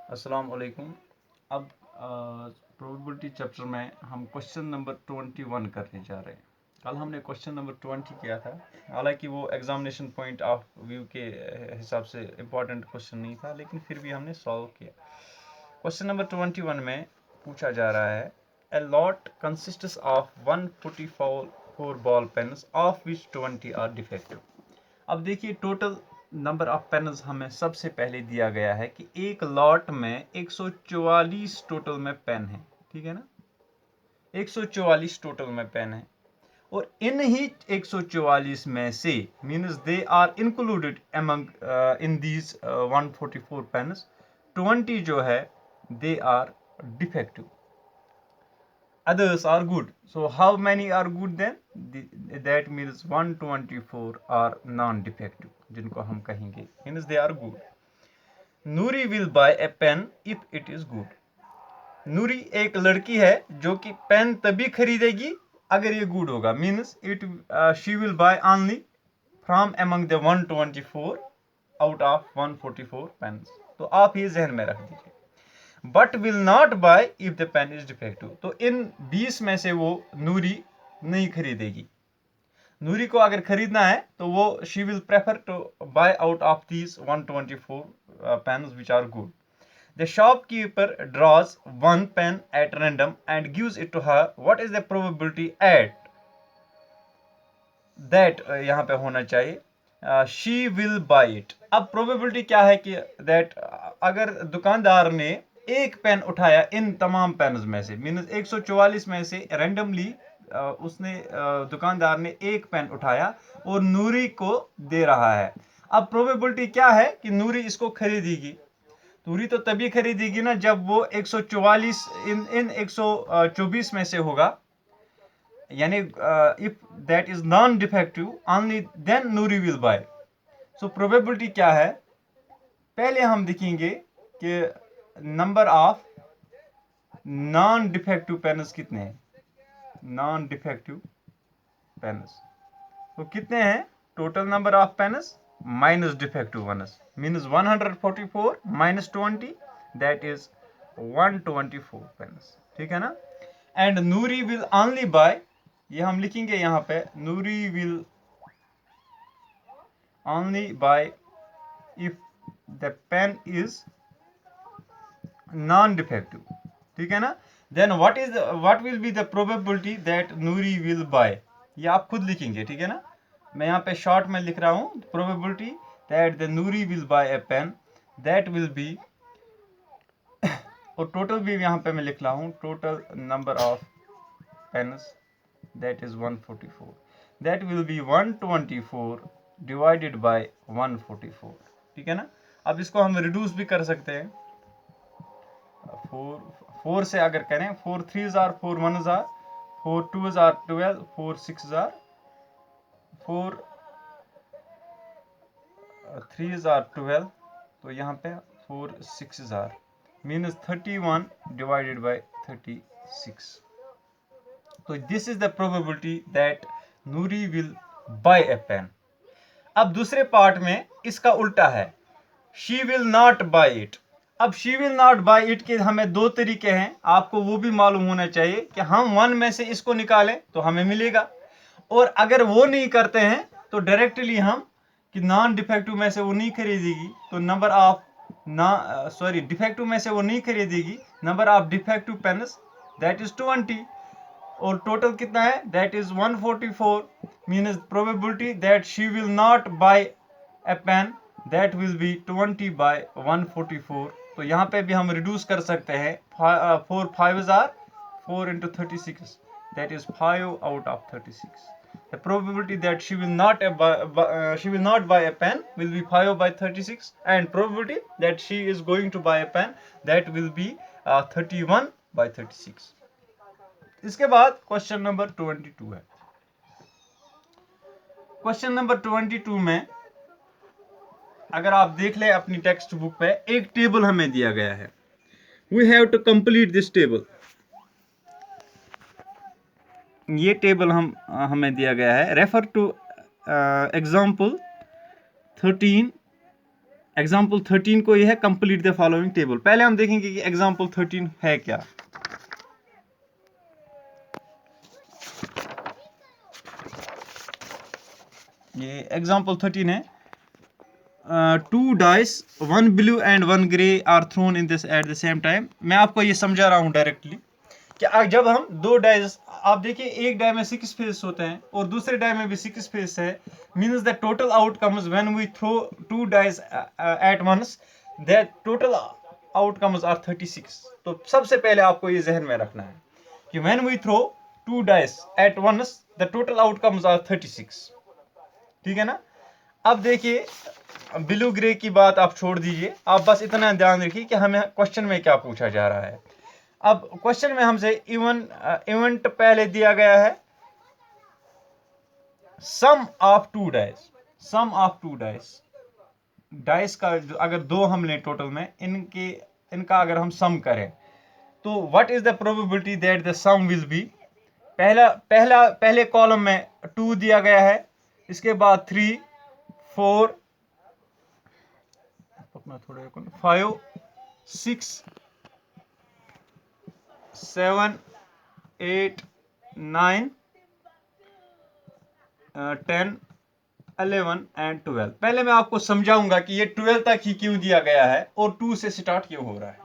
अस्सलाम वालेकुम। अब प्रोबेबिलिटी चैप्टर में हम क्वेश्चन नंबर 21 करने जा रहे हैं। कल हमने क्वेश्चन नंबर 20 किया था, हालांकि वो एग्जामिनेशन पॉइंट ऑफ व्यू के हिसाब से इम्पोर्टेंट क्वेश्चन नहीं था, लेकिन फिर भी हमने सॉल्व किया। क्वेश्चन नंबर 21 में पूछा जा रहा है, a lot consists of 144 ball pens of which 20 are defective. अब देखिए, टोटल नंबर ऑफ पेन्स हमें सबसे पहले दिया गया है कि एक लॉट में 144 टोटल में पेन है, ठीक है ना। 144 टोटल में पेन है और इन ही 144 में से means they are included among in these 144 pens 20 जो है they are defective, others are good. So how many are good then? That means 124 are non-defective, जिनको हम कहेंगे means they are good. Nuri will buy a pen if it is good. नूरी एक लड़की है जो कि पेन तभी खरीदेगी अगर ये गुड होगा, means it she will buy only from among the 124 out of 144 pens. तो आप ये जहन में रख दीजिए। But will not buy if the pen is defective, तो इन 20 में से वो नूरी नहीं खरीदेगी। नूरी को अगर खरीदना है तो वो she will prefer to buy out of these 124 pens which are good. The shopkeeper draws one pen at random and gives it to her, what is the probability at that, यहाँ पे होना चाहिए शी विल बाय इट। अब probability क्या है कि that अगर दुकानदार ने एक पेन उठाया इन तमाम पेन्स में से, मीन्स 144 में से रैंडमली उसने दुकानदार ने एक पेन उठाया और नूरी को दे रहा है। अब प्रोबेबिलिटी क्या है कि नूरी इसको खरीदेगी। नूरी तो तभी खरीदेगी ना जब वो 144 इन 124 में से होगा, यानी if that is non defective only then Noori will buy. So probability क्या है, पहले हम देखेंगे कि number of non defective pens कितने हैं। नॉन डिफेक्टिव पेन्स तो कितने हैं, total number of pens minus defective ones, means 144 माइनस 20 दैट इज 124 पेन्स, ठीक है ना। And Noori will only buy, ये हम लिखेंगे यहाँ पे, Noori will only buy if the pen is non defective, ठीक है ना। Then what will be the probability that Noori will buy, ये आप खुद लिखेंगे, ठीक है ना। मैं यहाँ पे शॉर्ट में लिख रहा हूँ, probability that the Noori will buy a pen that will be और टोटल भी यहाँ पे मैं लिख रहा हूँ, total number of pens that is 144, that will be 124 divided by 144, ठीक है ना। अब इसको हम रिड्यूस भी कर सकते हैं, 4 से अगर करें, 4 3 jar 4 1 jar 4 2 jar 12 4 6 jar 4 3 jar 12, तो यहाँ पे 4 6 जार मीन्स 31 डिवाइडेड बाय 36। तो this is the probability that Noori will buy a pen. अब दूसरे पार्ट में इसका उल्टा है, she will not buy it. अब she will not buy it के हमें दो तरीके हैं, आपको वो भी मालूम होना चाहिए कि हम 1 में से इसको निकालें तो हमें मिलेगा, और अगर वो नहीं करते हैं तो डायरेक्टली हम कि नॉन डिफेक्टिव में से वो नहीं खरीदेगी, तो नंबर ऑफ डिफेक्टिव में से वो नहीं खरीदेगी, number of defective pens that is 20 और टोटल कितना है, that is 144, means probability that she will not buy a pen that will be 20 by 144। तो यहाँ पे भी हम रिड्यूस कर सकते हैं, 4 5 jar 4 into 36 that is 5 out of 36. The probability that she will not buy a pen will be 5 by 36, and probability that she is going to buy a pen that will be 31 by 36. इसके बाद question number 22 है। Question number 22 में अगर आप देख लें अपनी text book पे, एक टेबल हमें दिया गया है, we have to complete this table. ये टेबल हमें दिया गया है, रेफर टू एग्जाम्पल 13 एग्जाम्पल 13 को ये है कंप्लीट द फॉलोइंग टेबल। पहले हम देखेंगे कि एग्जाम्पल 13 है क्या। ये एग्जाम्पल 13 है। 2 dice, 1 blue and 1 grey are thrown in this at the same time. मैं आपको ये समझा रहा हूँ डायरेक्टली कि जब हम दो डाइस, आप देखिए एक डाई में 6 फेस होते हैं और दूसरे डाई में भी 6 फेस है, means the total outcomes when we throw 2 dice at once, the total outcomes are 36। तो सबसे पहले आपको ये जहन में रखना है कि when we throw 2 dice at once the total outcomes are 36। ठीक है ना। अब देखिए ब्लू ग्रे की बात आप छोड़ दीजिए, आप बस इतना ध्यान रखिए कि हमें क्वेश्चन में क्या पूछा जा रहा है। अब क्वेश्चन में हमसे इवेंट पहले दिया गया है sum of 2 dice. Sum of 2 dice, dice का अगर दो हम लें टोटल में, इनका अगर हम सम करें तो what is the probability that the sum will be. पहले कॉलम में 2 दिया गया है, इसके बाद 3 4 5 6 7 8 9 10 11 एंड 12। पहले मैं आपको समझाऊंगा कि ये 12 तक ही क्यों दिया गया है और 2 से स्टार्ट क्यों हो रहा है।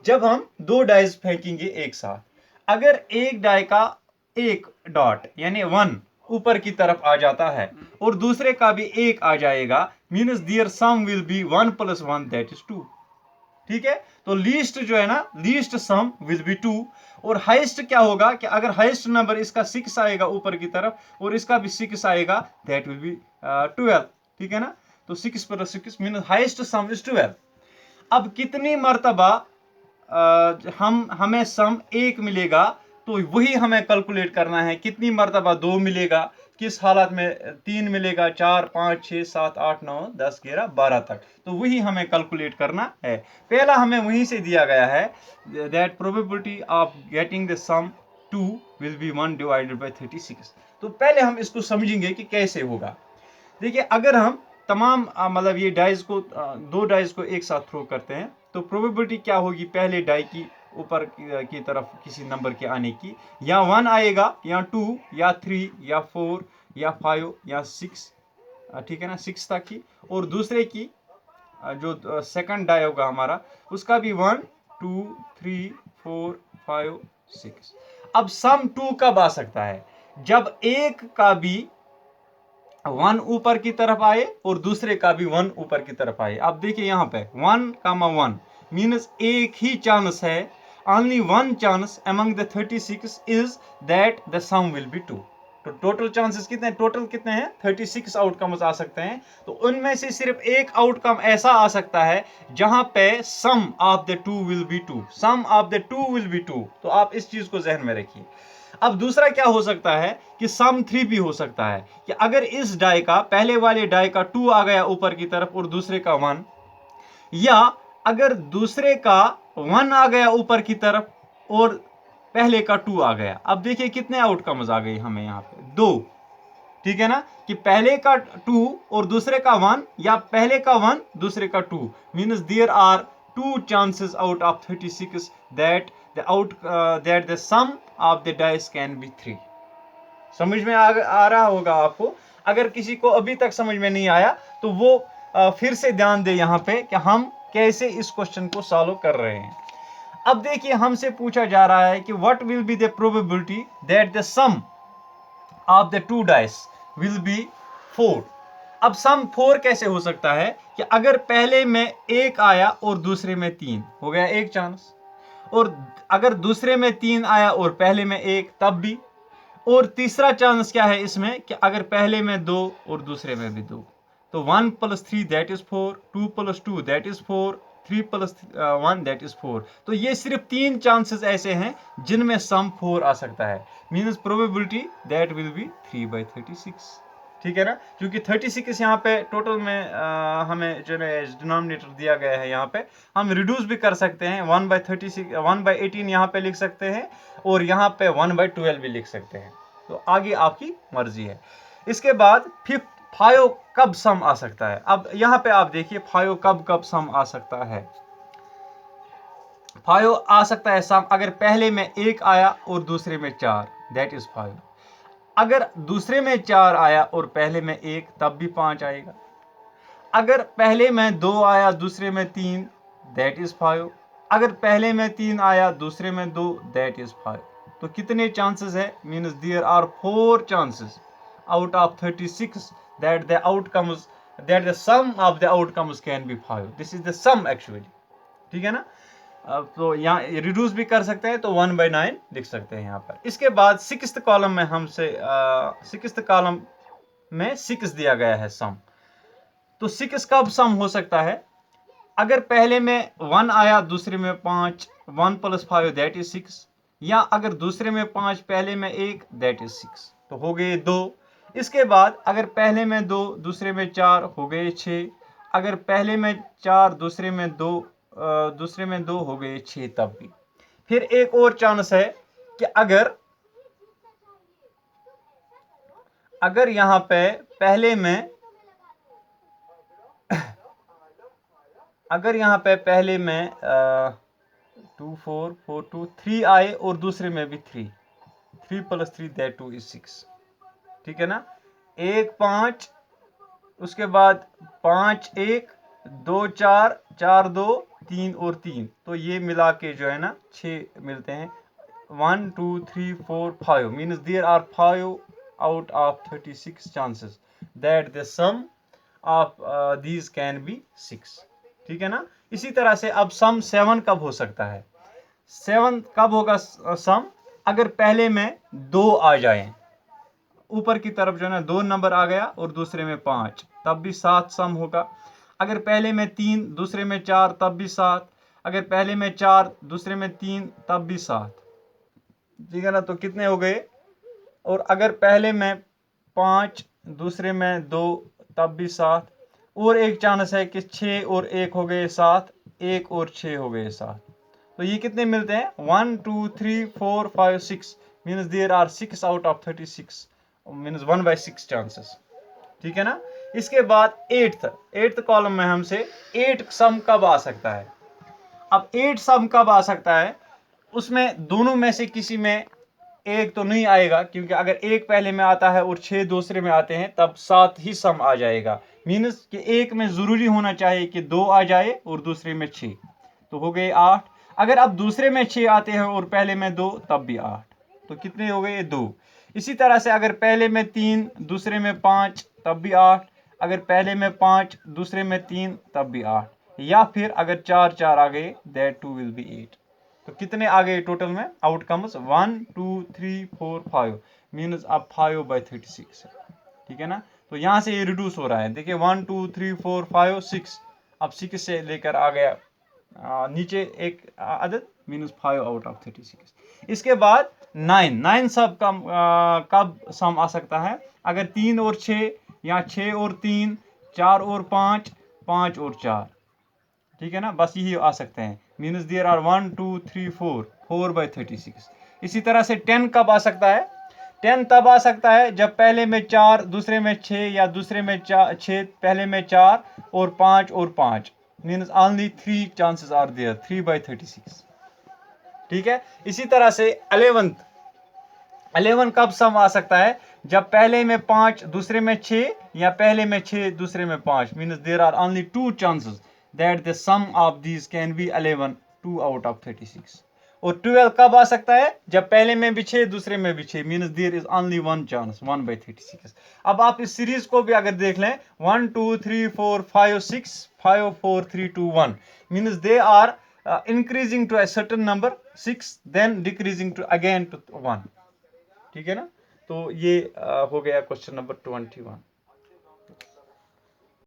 जब हम दो डाइस फेंकेंगे एक साथ, अगर एक डाई का एक डॉट यानी 1 ऊपर की तरफ आ जाता है और दूसरे का भी एक आ जाएगा, means there sum will be 1 + 1 that is 2। ठीक है, तो लीस्ट जो है ना, लीस्ट सम विल बी 2। और हाईएस्ट क्या होगा कि अगर हाईएस्ट नंबर इसका 6 आएगा ऊपर की तरफ और इसका भी 6 आएगा, दैट विल बी 12। ठीक है ना, तो 6 + 6 मीन हाईएस्ट सम इज 12। अब कितनी मर्तबा हमें सम 1 मिलेगा, तो वही हमें कैलकुलेट करना है। कितनी मर्तबा 2 मिलेगा, किस हालत में 3 मिलेगा, 4 5 6 7 8 9 10 11 12 तक, तो वही हमें कैलकुलेट करना है। पहला हमें वहीं से दिया गया है that probability of getting the sum 2 will be 1 / 36। तो पहले हम इसको समझेंगे कि कैसे होगा। देखिए अगर हम तमाम मतलब ये डाइज को दो डाइज को एक साथ थ्रो करते हैं तो प्रोबेबिलिटी क्या होगी, पहले डाई की ऊपर की तरफ किसी नंबर के आने की, या 1 आएगा या 2 या 3 या 4 या 5 या 6, ठीक है ना, 6 तक की। और दूसरे की जो सेकंड डाई होगा हमारा, उसका भी 1 2 3 4 5 6। अब सम 2 कब आ सकता है, जब एक का भी 1 ऊपर की तरफ आए और दूसरे का भी 1 ऊपर की तरफ आए। आप देखिए यहाँ पे 1, 1 मीन्स एक ही चांस है, only 1 chance among the 36 is that the sum will be 2। तो टोटल चांसेस कितने, टोटल कितने हैं, 36 आउटकम्स आ सकते हैं। तो उनमें से सिर्फ एक आउटकम ऐसा आ सकता है जहां पे sum of the 2 will be 2, sum of the 2 will be 2। तो आप इस चीज को जहन में रखिए। अब दूसरा क्या हो सकता है कि सम 3 भी हो सकता है, कि अगर इस डाई का, पहले वाले डाई का 2 आ गया ऊपर की तरफ और दूसरे का 1, या अगर दूसरे का 1 आ गया ऊपर की तरफ और पहले का 2 आ गया। अब देखिए कितने आउटकम्स आ गए हमें यहाँ पे, 2। ठीक है ना, कि पहले का 2 और दूसरे का 1, या पहले का 1 दूसरे का 2, means there are 2 chances out of 36 that the sum of the dice can be 3। समझ में आ रहा होगा आपको। अगर किसी को अभी तक समझ में नहीं आया तो वो फिर से ध्यान दे यहाँ पे कि हम कैसे इस क्वेश्चन को सॉल्व कर रहे हैं। अब देखिए हमसे पूछा जा रहा है कि what will be the probability that the sum of the 2 dice will be 4। अब सम 4 कैसे हो सकता है कि अगर पहले में 1 आया और दूसरे में 3, हो गया एक चांस। और अगर दूसरे में 3 आया और पहले में 1, तब भी। और तीसरा चांस क्या है इसमें कि अगर पहले में 2 और दूसरे में भी 2, तो 1 + 3 that is 4, 2 + 2 that is 4, 3 + 1 that is 4। तो ये सिर्फ 3 चांसेस ऐसे हैं जिनमें सम 4 आ सकता है, means probability that will B 3/36। ठीक है ना, क्योंकि 36 यहाँ पे टोटल में हमें जो है डिनोमिनेटर दिया गया है, यहाँ पे हम रिड्यूस भी कर सकते हैं, 1/36 1/18 यहाँ पे लिख सकते हैं और यहाँ पे 1/12 भी लिख सकते हैं। तो आगे आपकी मर्जी है। इसके बाद फिफ्थ फाइव कब सम आ सकता है? अब यहाँ पे आप देखिए फाइव कब सम आ सकता है। फाइव आ सकता है सम अगर पहले में 1 आया और दूसरे में 4, दैट इज 5। अगर दूसरे में 4 आया और पहले में 1, तब भी 5 आएगा। अगर पहले में 2 आया दूसरे में 3, दैट इज 5। अगर पहले में 3 आया दूसरे में 2, दैट इज 5। तो कितने चांसेस है? Means there are 4 chances out of 36 that the outcomes, that the sum of the outcomes can be 5. This is the sum actually. ठीक है ना? तो यहाँ रिड्यूस भी कर सकते हैं, तो 1/9 लिख सकते हैं यहाँ पर। इसके बाद 6th कॉलम में हमसे 6th कॉलम में 6 दिया गया है सम। तो 6 कब सम हो सकता है? अगर पहले में 1 आया दूसरे में 5, 1 + 5 दैट इज 6, या अगर दूसरे में 5 पहले में 1 दैट इज 6, तो हो गए 2। इसके बाद अगर पहले में 2 दूसरे में 4 हो गए 6, अगर पहले में 4 दूसरे में 2 हो गए 6 तब भी। फिर एक और चांस है कि अगर यहां पे पहले में अगर यहाँ पे पहले में 2 4 4 2 3 आए और दूसरे में भी 3 + 3 दैट 2 इज 6। ठीक है ना? 1 5, उसके बाद 5 1 2 4 4 2 3 और 3, तो ये मिला के जो है ना 6 मिलते हैं। 1 2 3 4 5 means there are 5 out of 36 chances that the sum of these can be 6। ठीक है ना? इसी तरह से अब सम 7 कब हो सकता है? 7 कब होगा सम? अगर पहले में 2 आ जाए, ऊपर की तरफ जो है ना 2 नंबर आ गया और दूसरे में 5, तब भी 7 सम होगा। अगर पहले में 3 दूसरे में 4 तब भी 7, अगर पहले में 4 दूसरे में 3 तब भी 7। ठीक है ना? तो कितने हो गए? और अगर पहले में 5 दूसरे में 2 तब भी 7। और एक चांस है कि 6 और 1 हो गए 7, 1 और 6 हो गए 7। तो ये कितने मिलते हैं? 1 2 3 4 5 6 means there are 6 out of 36 means 1/6 chances. ठीक है ना? इसके बाद 8th कॉलम में हमसे 8 सम कब आ सकता है? अब 8 सम कब आ सकता है? उसमें दोनों में से किसी में एक तो नहीं आएगा, क्योंकि अगर एक पहले में आता है और 6 दूसरे में आते हैं तब 7 ही सम आ जाएगा। मीन्स कि एक में जरूरी होना चाहिए कि 2 आ जाए और दूसरे में 6, तो हो गए 8। अगर अब दूसरे में 6 आते हैं और पहले में 2 तब भी 8, तो कितने हो गए? 2। इसी तरह से अगर पहले में 3 दूसरे में 5 तब भी 8, अगर पहले में 5 दूसरे में 3 तब भी 8, या फिर अगर 4 4 आ गए दैट 2 विल बी 8। तो कितने आ गए टोटल में आउटकम्स? 1 2 3 4 5 मीन्स अब 5/36 है। ठीक है ना? तो यहाँ से ये रिड्यूस हो रहा है। देखिए 1 2 3 4 5 6, अब 6 से लेकर आ गया नीचे एक अदद मीन्स 5 out of 36। इसके बाद 9 सब कब सम आ सकता है? अगर 3 और 6 या 6 और 3, 4 और 5, 5 और 4। ठीक है ना? बस यही आ सकते हैं। Means there are 1 2 3 4 4/36। इसी तरह से 10 कब आ सकता है? 10 तब आ सकता है जब पहले में 4 दूसरे में 6, या दूसरे में 6 पहले में 4 और 5 means only 3 chances are there, 3/36। ठीक है? इसी तरह से 11 कब सम आ सकता है? जब पहले में 5 दूसरे में 6, या पहले में 6 दूसरे में 5 means there are only 2 chances that the sum of these can be 11, 2 out of 36। और 12 कब आ सकता है? जब पहले में भी 6 दूसरे में भी 6 means there is only 1 chance, 1/36। अब आप इस सीरीज को भी अगर देख लें 1 2 3 4 5 6 5 4 3 2 1 means they are increasing to a certain number 6 then decreasing to again to 1। ठीक है ना? तो ये हो गया क्वेश्चन नंबर 21।